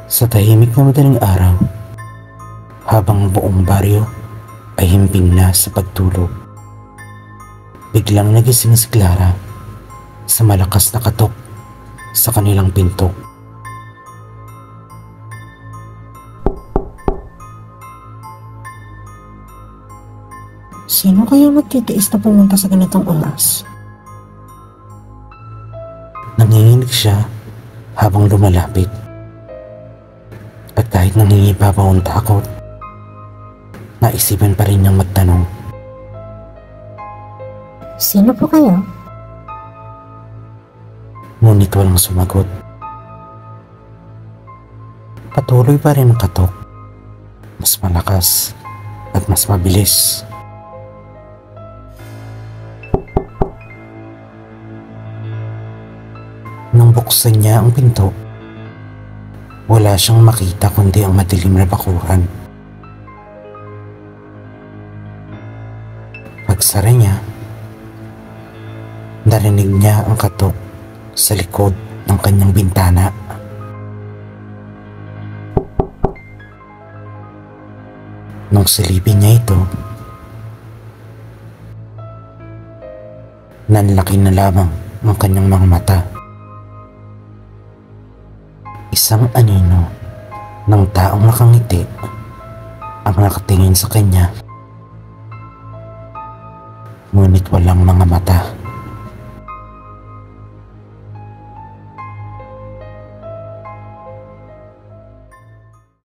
Sa tahimik na madaling araw, habang ang buong baryo ay himping na sa pagtulog, biglang nagising si Clara sa malakas na katok sa kanilang pinto. Sino kaya magtitiis na pumunta sa ganitong oras? Nanginginig siya habang lumalapit. At kahit nangingibabaw ang takot, naisipan pa rin niyang magtanong. Sino po kayo? Ngunit walang sumagot. Patuloy pa rin ang katok, mas malakas at mas mabilis. Nang buksan niya ang pinto, wala siyang makita kundi ang madilim na bakuran. Pagsara niya, narinig niya ang katok sa likod ng kanyang bintana. Nung silipin niya ito, nanlaki na lamang ang kanyang mga mata. Isang anino ng taong nakangiti ang nakatingin sa kanya, ngunit walang mga mata.